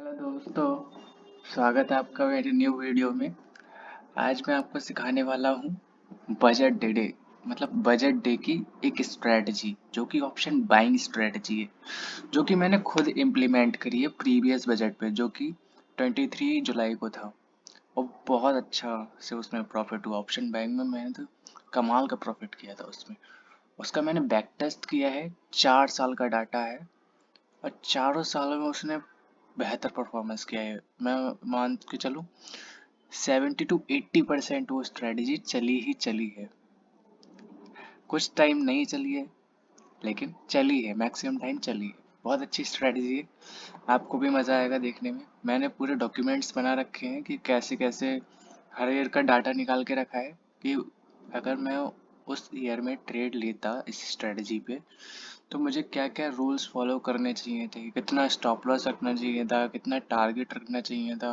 Hello दोस्तों, स्वागत है आपका मेरी न्यू वीडियो में। आज मैं आपको सिखाने वाला हूँ बजट डे मतलब बजट डे की एक स्ट्रेटजी जो कि ऑप्शन बाइंग स्ट्रेटजी है, जो कि मैंने खुद इम्प्लीमेंट करी है प्रीवियस बजट पे, जो कि 23 जुलाई को था। और बहुत अच्छा से उसमें प्रॉफिट हुआ। ऑप्शन बाइंग में मैंने तो कमाल का प्रॉफिट किया था उसमें। उसका मैंने बैक टेस्ट किया है, 4 साल का डाटा है और चारों सालों में उसने बेहतर परफॉर्मेंस किया है। मैं मान के चलूँ 70 to 80% वो स्ट्रेटजी चली ही चली है। कुछ टाइम नहीं चली है लेकिन चली है, मैक्सिमम टाइम चली है। बहुत अच्छी स्ट्रेटजी है, आपको भी मज़ा आएगा देखने में। मैंने पूरे डॉक्यूमेंट्स बना रखे हैं कि कैसे कैसे हर ईयर का डाटा निकाल के रखा है कि अगर मैं उस ईयर में ट्रेड लेता इस स्ट्रेटजी पे तो मुझे क्या क्या रूल्स फॉलो करने चाहिए थे, कितना स्टॉप लॉस रखना चाहिए था, कितना टारगेट रखना चाहिए था,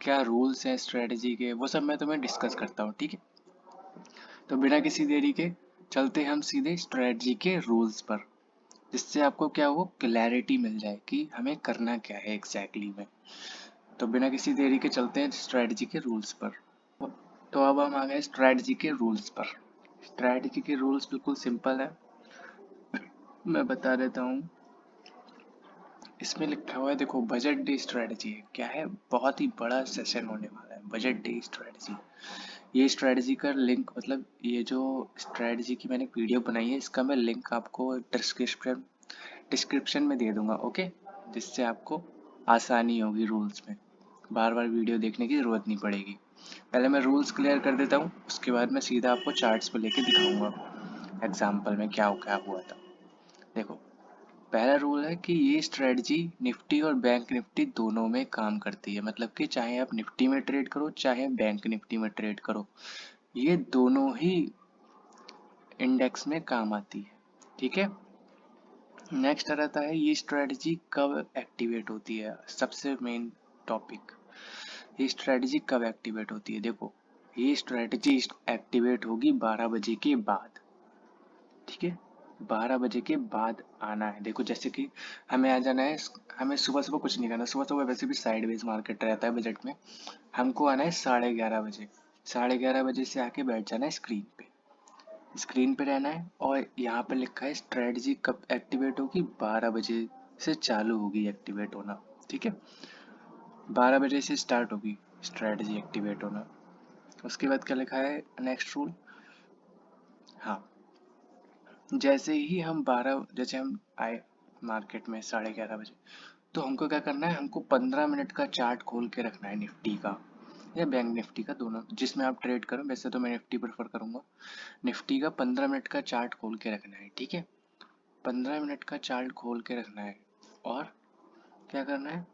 क्या रूल्स हैं स्ट्रेटजी के, वो सब मैं तुम्हें डिस्कस करता हूँ। ठीक है, तो बिना किसी देरी के चलते हम सीधे स्ट्रेटजी के रूल्स पर, जिससे आपको क्या हो क्लैरिटी मिल जाए कि हमें करना क्या है एग्जैक्टली में। तो बिना किसी देरी के चलते हैं स्ट्रेटजी के रूल्स पर। तो अब हम आ गए स्ट्रेटजी के रूल्स पर। स्ट्रेटजी के रूल्स बिल्कुल सिंपल है, मैं बता देता हूँ। इसमें लिखा हुआ है, देखो बजट डे स्ट्रेटजी है क्या है, बहुत ही बड़ा सेशन होने वाला है बजट डे स्ट्रेटजी। ये स्ट्रेटजी का लिंक मतलब ये जो स्ट्रेटजी की मैंने वीडियो बनाई है इसका मैं लिंक आपको डिस्क्रिप्शन में दे दूंगा, ओके। जिससे आपको आसानी होगी रूल्स में, बार बार वीडियो देखने की ज़रूरत नहीं पड़ेगी। पहले मैं रूल्स क्लियर कर देता हूँ, उसके बाद मैं सीधा आपको चार्ट्स पे लेके दिखाऊंगा एग्जाम्पल में क्या क्या हुआ था। देखो, पहला रूल है कि ये स्ट्रेटजी निफ्टी और बैंक निफ्टी दोनों में काम करती है। मतलब कि चाहे आप निफ्टी में ट्रेड करो चाहे बैंक निफ्टी में ट्रेड करो, ये दोनों ही इंडेक्स में काम आती है। ठीक है, नेक्स्ट आ रहता है ये स्ट्रेटजी कब एक्टिवेट होती है। सबसे मेन टॉपिक, ये स्ट्रेटजी कब एक्टिवेट होती है। देखो, ये स्ट्रेटजी एक्टिवेट होगी 12 बजे के बाद। ठीक है, 12 बजे के बाद आना है। देखो जैसे कि हमें आ जाना है, हमें सुबह सुबह कुछ नहीं करना। सुबह सुबह वैसे भी साइडवेज मार्केट रहता है बजट में। हमको आना है 11:30 बजे। 11:30 बजे से आके बैठ जाना है स्क्रीन पे। स्क्रीन पे रहना है और यहाँ पे लिखा है स्ट्रेटजी कब एक्टिवेट होगी, 12 बजे से चालू होगी एक्टिवेट होना। ठीक है, 12 बजे से स्टार्ट होगी स्ट्रेटजी एक्टिवेट होना। उसके बाद क्या लिखा है नेक्स्ट रूल। हाँ, जैसे ही हम 12 जैसे हम आए मार्केट में 11:30 बजे, तो हमको क्या करना है, हमको 15 मिनट का चार्ट खोल के रखना है निफ्टी का या बैंक निफ्टी का, दोनों जिसमें आप ट्रेड करो। वैसे तो मैं निफ्टी प्रेफर करूंगा। निफ्टी का 15 मिनट का चार्ट खोल के रखना है। ठीक है, 15 मिनट का चार्ट खोल के रखना है और क्या करना है,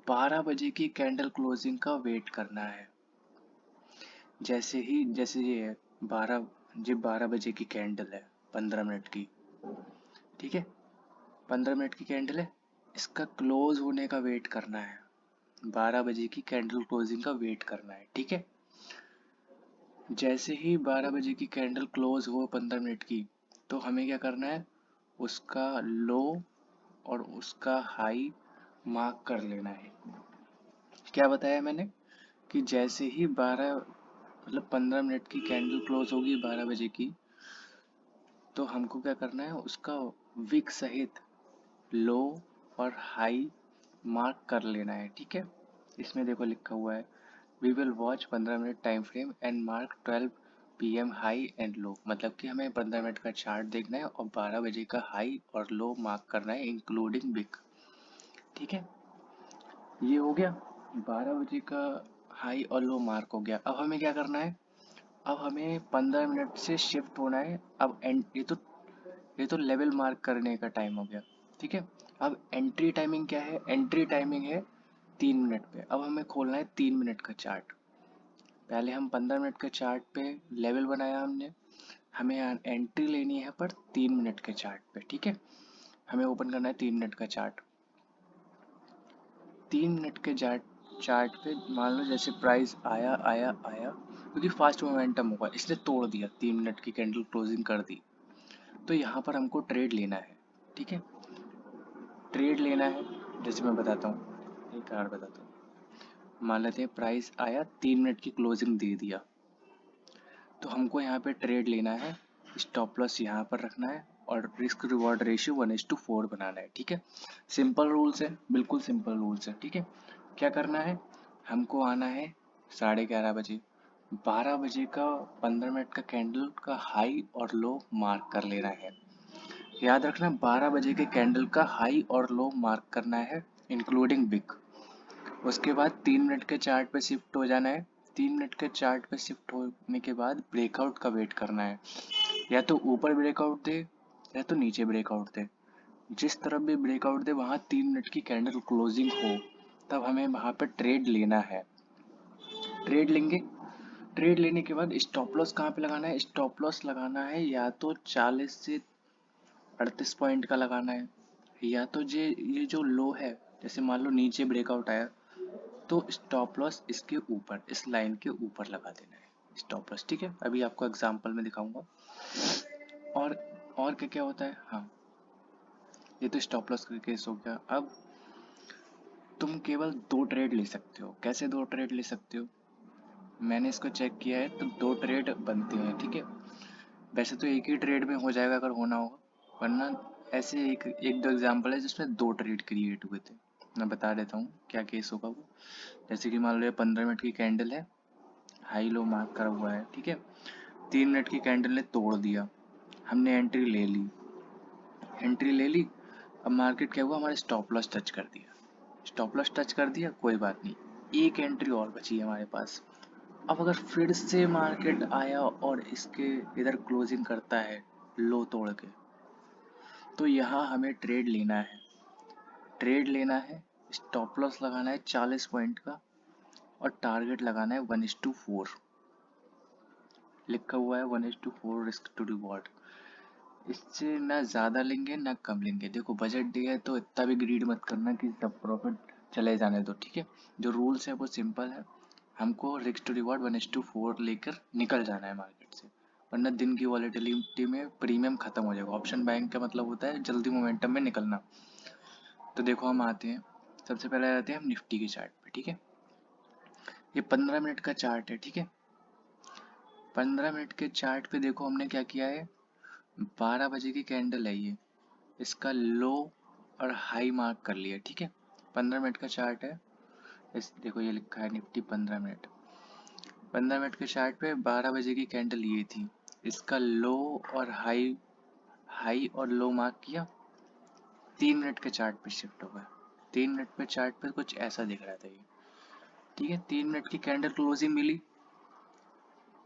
12 बजे की कैंडल क्लोजिंग का वेट करना है। जैसे ये 12 बजे की कैंडल है 15 मिनट की। ठीक है, 15 मिनट की कैंडल है, इसका क्लोज होने का वेट करना है। 12 बजे की कैंडल क्लोजिंग का वेट करना है। ठीक है, जैसे ही 12 बजे की कैंडल क्लोज हो 15 मिनट की, तो हमें क्या करना है, उसका लो और उसका हाई मार्क कर लेना है। क्या बताया मैंने कि जैसे ही 15 मिनट की कैंडल क्लोज होगी 12 बजे की, तो हमको क्या करना है, उसका विक सहित लो और हाई मार्क कर लेना है। ठीक है, इसमें देखो लिखा हुआ है we will watch 15 minute time frame and mark 12 PM high and low. मतलब कि हमें 15 मिनट का चार्ट देखना है और 12 बजे का हाई और लो मार्क करना है इंक्लूडिंग विक। ठीक है, ये हो गया, 12 बजे का हाई और लो मार्क हो गया। अब हमें क्या करना है, अब हमें 15 मिनट से शिफ्ट होना है। अब एंड ये तो लेवल मार्क करने का टाइम हो गया। ठीक है, अब एंट्री टाइमिंग क्या है, एंट्री टाइमिंग है 3 मिनट पे। अब हमें खोलना है 3 मिनट का चार्ट। पहले हम 15 मिनट के चार्ट पे लेवल बनाया हमने, हमें एंट्री लेनी है पर 3 मिनट के चार्ट पे। ठीक है, हमें ओपन करना है 3 मिनट का चार्ट। 3 मिनट के चार्ट पे मान लो जैसे प्राइस आया आया आया, क्योंकि फास्ट मोमेंटम होगा इसलिए तोड़ दिया, 3 मिनट की कैंडल क्लोजिंग कर दी। तो यहाँ पर हमको ट्रेड लेना है। ठीक है, ट्रेड लेना है, जैसे मैं बताता हूँ, एक और बताता हूँ। मान लेते हैं प्राइस आया 3 मिनट की क्लोजिंग दे दिया, तो हमको यहाँ पे ट्रेड लेना है, स्टॉप लॉस यहाँ पर रखना है और रिस्क रिवॉर्ड रेशियो 1:4 बनाना है। ठीक है, सिंपल रूल्स है, बिल्कुल सिंपल रूल्स है। ठीक है, क्या करना है, हमको आना है 11:30 बजे, 12 बजे का 15 मिनट का कैंडल का हाई और लो मार्क कर लेना है। याद रखना 12 बजे के कैंडल का हाई और लो मार्क करना है इंक्लूडिंग विक। उसके बाद 3 मिनट के चार्ट पे शिफ्ट हो जाना है। 3 मिनट के चार्ट पे शिफ्ट होने के बाद ब्रेकआउट का वेट करना है, या तो ऊपर ब्रेकआउट दे या तो नीचे ब्रेकआउट दे। जिस तरफ भी ब्रेकआउट दे वहाँ 3 मिनट की कैंडल क्लोजिंग हो, तब हमें वहाँ पे ट्रेड लेना है। ट्रेड लेंगे, ट्रेड लेने के बाद स्टॉप लॉस कहाँ पे लगाना है, स्टॉप लॉस लगाना है या तो 40 से 38 पॉइंट का लगाना है, या तो ये जो लो है, जैसे मान लो नीचे ब्रेकआउट आया तो स्टॉप लॉस इसके ऊपर, इस लाइन के ऊपर लगा देना है स्टॉप लॉस। ठीक है, अभी आपको एग्जांपल में दिखाऊंगा। और और क्या क्या होता है। हाँ, ये तो स्टॉप लॉस का केस हो गया। अब तुम केवल 2 ट्रेड ले सकते हो। कैसे 2 ट्रेड ले सकते हो, मैंने इसको चेक किया है तो 2 ट्रेड बनते हैं। ठीक है, वैसे तो एक ही ट्रेड में हो जाएगा अगर होना होगा, वरना ऐसे एक एक दो एग्जांपल है जिसमें 2 ट्रेड क्रिएट हुए थे। मैं बता देता हूँ क्या केस होगा वो। जैसे कि मान लो ये 15 मिनट की कैंडल है, हाई लो मार्क करा हुआ है। ठीक है, 3 मिनट की कैंडल ने तोड़ दिया, हमने एंट्री ले ली, एंट्री ले ली। अब मार्केट क्या हुआ, हमारे स्टॉप लॉस टच कर दिया, स्टॉप लॉस टच कर दिया, कोई बात नहीं, एक एंट्री और बची है हमारे पास। अब अगर फिर से मार्केट आया और इसके इधर क्लोजिंग करता है लो तोड़ के, तो यहाँ हमें ट्रेड लेना है। ट्रेड लेना है, स्टॉप लॉस लगाना है 40 पॉइंट का और टारगेट लगाना है 1:4। लिखा हुआ है 1:4 रिस्क टू रिवॉर्ड। इससे ना ज़्यादा लेंगे ना कम लेंगे। देखो बजट डे है तो इतना भी ग्रीड मत करना कि सब प्रॉफिट चले जाने दो। ठीक है, जो रूल्स है वो सिंपल है, हमको रिस्क टू रिवॉर्ड 1:4 लेकर निकल जाना है मार्केट से, वरना दिन की वॉलेटिलिटी में प्रीमियम खत्म हो जाएगा। ऑप्शन बाइंग का मतलब होता है जल्दी मोमेंटम में निकलना। तो देखो हम आते हैं, सबसे पहले आते हैं हम निफ्टी के चार्ट पे। ठीक है, ये 15 मिनट का चार्ट है। ठीक है, 15 मिनट के चार्ट पे देखो हमने क्या किया है, 12 बजे की कैंडल है ये, इसका लो और हाई मार्क कर लिया। ठीक है, 15 मिनट का चार्ट है। इस देखो ये लिखा है निफ्टी 15 मिनट। 15 मिनट के चार्ट पे 12 बजे की कैंडल ये थी, इसका लो और हाई, हाई और लो मार्क किया, 3 मिनट के चार्ट पे शिफ्ट हो गया। 3 मिनट पे चार्ट पे कुछ ऐसा दिख रहा था ये। ठीक है, 3 मिनट की कैंडल क्लोजिंग मिली,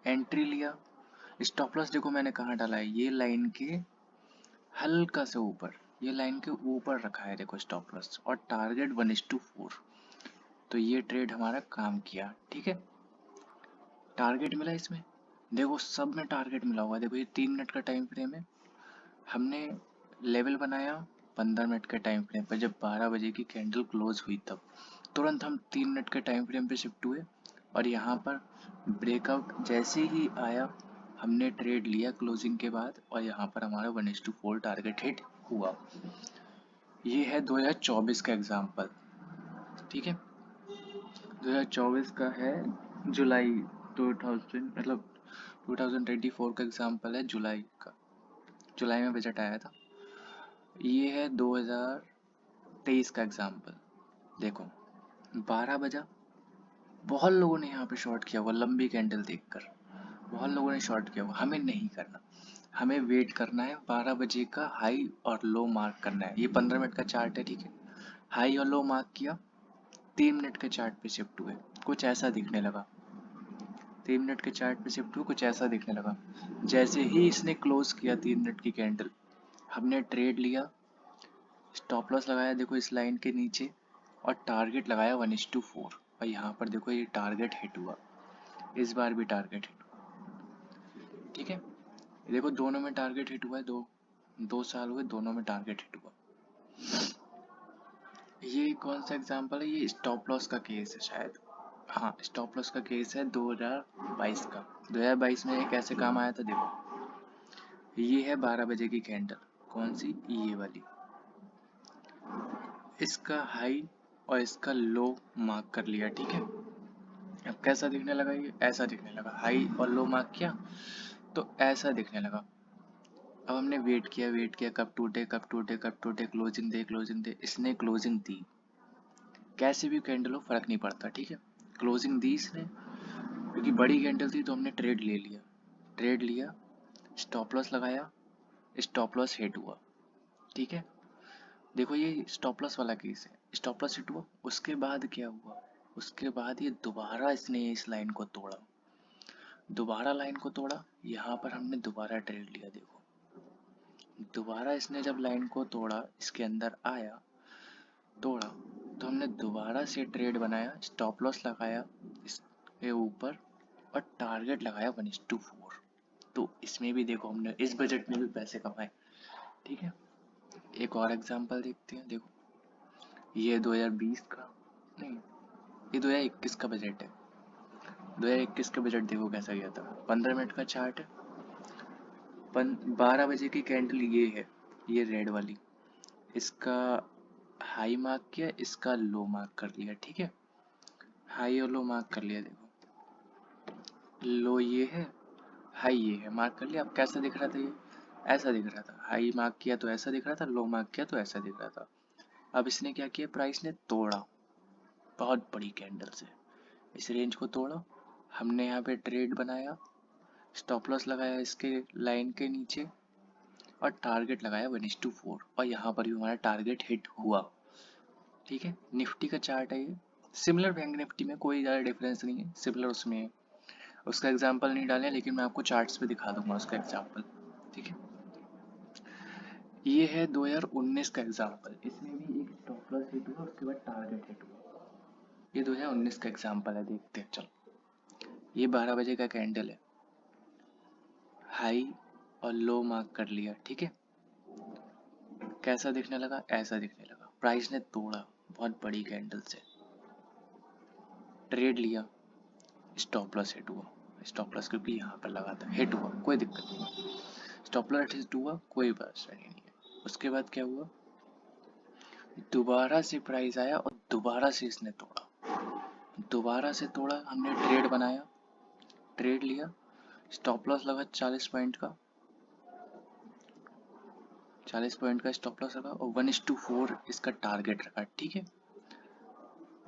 एंट्री लिया। स्टॉप लॉस देखो मैंने कहाँ डाला है, ये लाइन के हल्का से ऊपर, ये लाइन के ऊपर रखा है देखो स्टॉप लॉस, और टारगेट 1:4। तो ये ट्रेड हमारा काम किया। ठीक है, टारगेट मिला इसमें, देखो सब में टारगेट मिला हुआ है। देखो ये 3 मिनट का टाइम फ्रेम है, हमने लेवल बनाया 15 मिनट के टाइम फ्रेम पर, जब 12 बजे की कैंडल क्लोज हुई तब तुरंत हम 3 मिनट के टाइम फ्रेम पे शिफ्ट हुए, और यहाँ पर ब्रेकआउट जैसे ही आया हमने ट्रेड लिया क्लोजिंग के बाद, और यहाँ पर हमारा 1:4 टारगेट हिट हुआ। ये है 2024 का एग्जाम्पल। ठीक है, 2024 का है, जुलाई 2000 मतलब 2024 का एग्जाम्पल है, जुलाई का, जुलाई में बजट आया था। ये है 2023 का एग्जाम्पल। देखो 12 बजा, बहुत लोगों ने यहाँ पे शॉर्ट किया हुआ लंबी कैंडल देखकर, बहुत लोगों ने शॉर्ट किया हुआ। हमें नहीं करना, हमें वेट करना है 12 बजे का हाई और लो मार्क करना है। ये 15 मिनट का चार्ट है। ठीक है, हाई और लो मार्क किया, 3 मिनट के चार्ट पे शिफ्ट हुए, कुछ ऐसा दिखने लगा। 3 मिनट के चार्ट पे शिफ्ट हुए, कुछ ऐसा दिखने लगा। जैसे ही इसने क्लोज किया 3 मिनट की कैंडल, हमने ट्रेड लिया, स्टॉप लॉस लगाया देखो इस लाइन के नीचे, और टारगेट लगाया 1:4। और यहाँ पर देखो ये टारगेट हिट हुआ, इस बार भी टारगेट हिट हुआ। ठीक है, देखो दोनों में टारगेट हिट हुआ है, दो दो साल हुए दोनों में टारगेट हिट हुआ। ये कौन सा एग्जांपल है, ये स्टॉप लॉस का केस है शायद। हाँ, स्टॉप लॉस का केस है 2022 का। 2022 में एक ऐसे काम आया था। देखो ये है 12 बजे की कैंडल, कौन सी, ये वाली, इसका हाई और इसका लो मार्क कर लिया, ठीक है। अब कैसा दिखने लगा, ये ऐसा दिखने लगा। हाई और लो मार्क किया तो ऐसा दिखने लगा। अब हमने वेट किया कब टूटे कब टूटे कब टूटे, क्लोजिंग दे, इसने क्लोजिंग दी। कैसे भी कैंडल हो फर्क नहीं पड़ता, ठीक है। क्लोजिंग दी इसने, क्योंकि बड़ी कैंडल थी तो हमने ट्रेड लिया, स्टॉप लॉस लगाया, स्टॉप लॉस हिट हुआ, ठीक है। देखो ये स्टॉप लॉस वाला केस है, स्टॉप लॉस हिट हुआ, उसके बाद क्या हुआ, उसके बाद ये दोबारा इसने इस लाइन को तोड़ा, दोबारा लाइन को तोड़ा, यहाँ पर हमने दोबारा ट्रेड लिया। देखो दोबारा इसने जब लाइन को तोड़ा, इसके अंदर आया, तोड़ा, तो हमने दोबारा से ट्रेड बनाया, स्टॉप लॉस लगाया इसके ऊपर और टारगेट लगाया 1:4। तो इसमें भी देखो हमने इस बजट में भी पैसे कमाए, ठीक है। एक और एग्जांपल देखते हैं। देखो ये 2020 का नहीं, ये 2021 का बजट है। 2021 का बजट देखो कैसा गया था। 15 मिनट का चार्ट है, 12 बजे की कैंडल ये है, ये रेड वाली, इसका हाई मार्क किया, इसका लो मार्क कर लिया, ठीक है। हाई और लो मार्क कर लिया, देखो लो ये है, हाई ये है, मार्क कर लिया। अब कैसा दिख रहा था ये, ऐसा दिख रहा था। हाई मार्क किया तो ऐसा दिख रहा था, लो मार्क किया तो ऐसा दिख रहा था। अब इसने क्या किया, प्राइस ने तोड़ा बहुत बड़ी कैंडल से, इस रेंज को तोड़ा, हमने यहाँ पे ट्रेड बनाया, स्टॉप लॉस लगाया इसके लाइन के नीचे और टारगेट लगाया 1:4, और यहाँ पर भी हमारा टारगेट हिट हुआ, ठीक है। निफ्टी का चार्ट है ये, सिमिलर बैंक निफ्टी में कोई ज़्यादा डिफरेंस नहीं है, सिमिलर उसमें है। उसका एग्जाम्पल नहीं डाले, लेकिन मैं आपको चार्ट्स पे दिखा दूंगा उसका एग्जाम्पल, ठीक है। ये है 2019 का एग्जाम्पल, इसमें भी एक स्टॉप लॉस हिट हुआ, उसके बाद टारगेट हिट हुआ। ये 2019 का एग्जाम्पल है, देखते हैं चलो। ये 12 बजे का कैंडल है, हाई और लो मार्क कर लिया, ठीक है। कैसा दिखने लगा, ऐसा दिखने लगा। प्राइस ने तोड़ा बहुत बड़ी कैंडल से, ट्रेड लिया, स्टॉप लॉस हिट हुआ। स्टॉप लॉस क्योंकि यहाँ पर लगा था, हिट हुआ, कोई दिक्कत नहीं। स्टॉप लॉस हिट हुआ, कोई परेशानी नहीं है। उसके बाद क्या हुआ, दोबारा से प्राइस आया और दोबारा से इसने तोड़ा, दोबारा से तोड़ा, हमने ट्रेड बनाया, ट्रेड लिया, स्टॉप लॉस लगा 40 पॉइंट का, 40 पॉइंट का स्टॉप लॉस लगा और 1:4 इसका टारगेट रखा, ठीक है।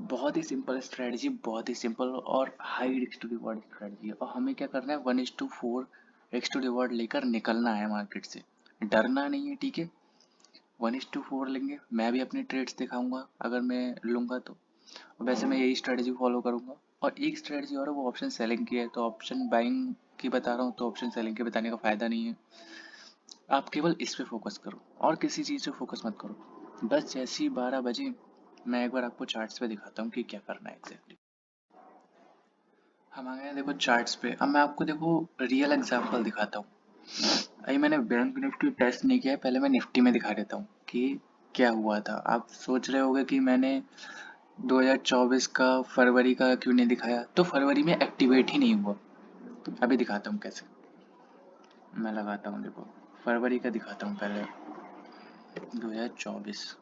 बहुत ही सिंपल स्ट्रेटजी, बहुत ही सिंपल और high risk to reward strategy है। और हमें क्या करना है, 1:4 रिस्क टू रिवॉर्ड लेकर निकलना है मार्केट से, डरना नहीं है, ठीक है। 1:4 लेंगे, मैं भी अपनी ट्रेड्स दिखाऊंगा अगर मैं लूंगा तो। वैसे मैं यही स्ट्रेटजी फॉलो करूंगा। और एक स्ट्रेटजी और है, वो ऑप्शन सेलिंग की है, तो ऑप्शन बाइंग की बता रहा हूँ, तो ऑप्शन सेलिंग के बताने का फायदा नहीं है। आप केवल इस पे फोकस करो और किसी चीज़ पे फोकस मत करो। बस जैसे ही 12 बजे, मैं एक बार आपको चार्ट्स पे दिखाता हूँ कि क्या करना है एग्जैक्टली। हम आ गए हैं देखो चार्ट्स पे। अब मैं आपको देखो रियल एग्जांपल दिखाता हूँ। अभी मैंने बैंक निफ्टी टेस्ट नहीं किया है, पहले मैं निफ्टी में दिखा देता हूँ कि क्या हुआ था। आप सोच रहे होगे कि मैंने 2024 का फरवरी का क्यों नहीं दिखाया, तो फरवरी में एक्टिवेट ही नहीं हुआ। अभी दिखाता हूँ कैसे, मैं लगाता हूँ, देखो फरवरी का दिखाता हूँ पहले। 2024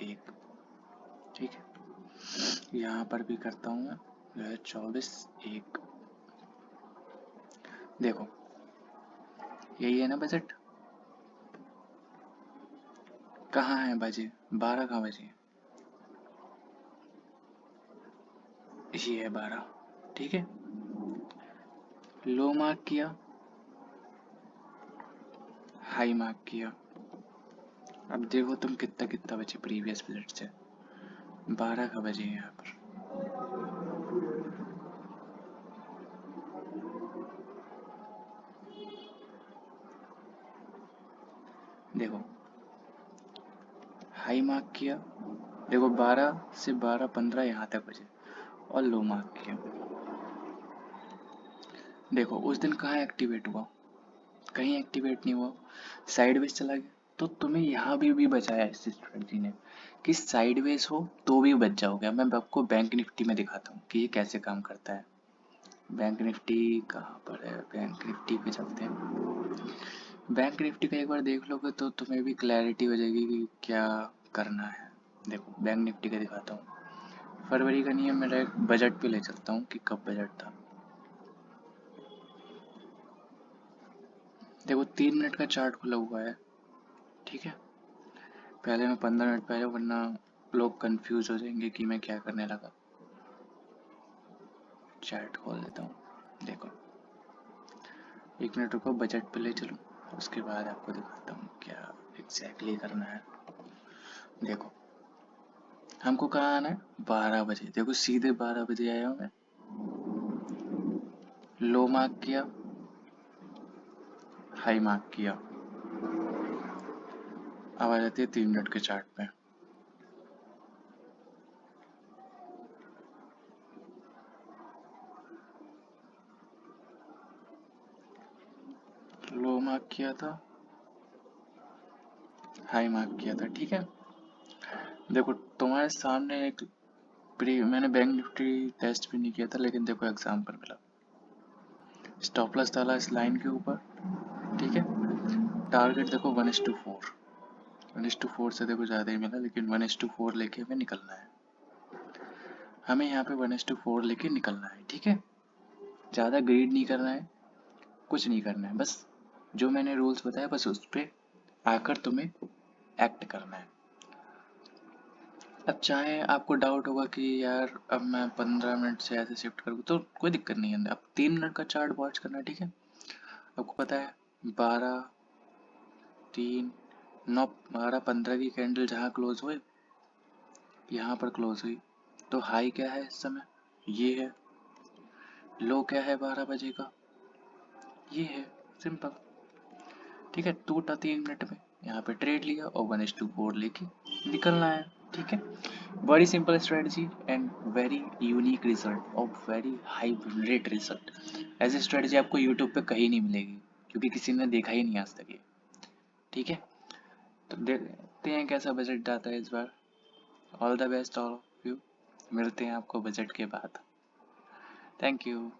एक, ठीक है। यहाँ पर भी करता हूँ मैं 2024 एक। देखो यही है ना बजट, कहाँ है बजे, 12 कहाँ बजे, ये है 12, ठीक है। लो मार्क किया, हाई मार्क किया। अब देखो तुम कितना कितना बचे प्रीवियस बजट से, 12 का बजे यहाँ पर। देखो हाई मार्क किया, देखो 12 से 12:15 यहाँ तक बचे, और लो मार्क किया। देखो उस दिन कहाँ एक्टिवेट हुआ, कहीं एक्टिवेट नहीं हुआ, साइडवेज चला गया। तो तुम्हें यहाँ भी बचाया इस स्ट्रेटजी ने कि साइडवेज हो तो भी बच जाओगे। मैं आपको बैंक निफ्टी में दिखाता हूँ कि ये कैसे काम करता है। बैंक निफ्टी कहाँ पर है, बैंक निफ्टी पे चलते हैं। बैंक निफ्टी का एक बार देख लोगे तो तुम्हें भी क्लैरिटी हो जाएगी कि क्या करना है। देखो बैंक निफ्टी का दिखाता हूँ। फरवरी का नहीं है, मेरा एक बजट पे ले चलता हूँ कि कब बजट था। देखो 3 मिनट का चार्ट खुला हुआ है, ठीक है। पहले मैं 15 मिनट पहले, वरना लोग कंफ्यूज हो जाएंगे कि मैं क्या करने लगा। चार्ट खोल लेता हूँ। देखो 1 मिनट रुको, बजट पे ले चलूँ, उसके बाद आपको दिखाता हूँ क्या एग्जैक्टली करना है। देखो हमको कहाँ आना है, 12 बजे। देखो सीधे 12 बजे आया हूँ मैं, लो मार्क किया, हाई मार्क किया। अब आ जाती है 3 मिनट के चार्ट पे। लो मार्क किया था, हाई मार्क किया था, ठीक है। देखो तुम्हारे सामने एक मैंने बैंक निफ्टी टेस्ट भी नहीं किया था, लेकिन देखो एग्जाम्पल मिला। स्टॉप लॉस डाला इस लाइन के ऊपर, ठीक है। टारगेट देखो 1:4, 1:4 से देखो ज़्यादा ही मिला, लेकिन 1:4 लेके हमें निकलना है। हमें यहाँ पे 1:4 लेके निकलना है, ठीक है। ज़्यादा ग्रीड नहीं करना है, कुछ नहीं करना है, बस जो मैंने रूल्स बताया बस उस पर आकर तुम्हें एक्ट करना है। अब चाहे आपको डाउट होगा कि यार अब मैं 15 मिनट से ऐसे शिफ्ट करूँ, तो कोई दिक्कत नहीं है। अब 3 मिनट का चार्ट वॉच करना है, ठीक है। आपको पता है 12:03 9 12:15 की कैंडल जहाँ क्लोज हुए, यहाँ पर क्लोज हुई, तो हाई क्या है इस समय, ये है। लो क्या है 12 बजे का, ये है। सिंपल, ठीक है। टूटा 3 मिनट में, यहाँ पे ट्रेड लिया और 1:4 लेके निकलना है, ठीक है। बड़ी simple strategy and very unique result और वेरी हाई रेट रिजल्ट। ऐसी स्ट्रेटजी आपको यूट्यूब पे कहीं नहीं मिलेगी, क्योंकि किसी ने देखा ही नहीं आज तक ये, ठीक है। तो देखते हैं कैसा बजट जाता है इस बार। All the best all of you. मिलते हैं आपको बजट के बाद। Thank you.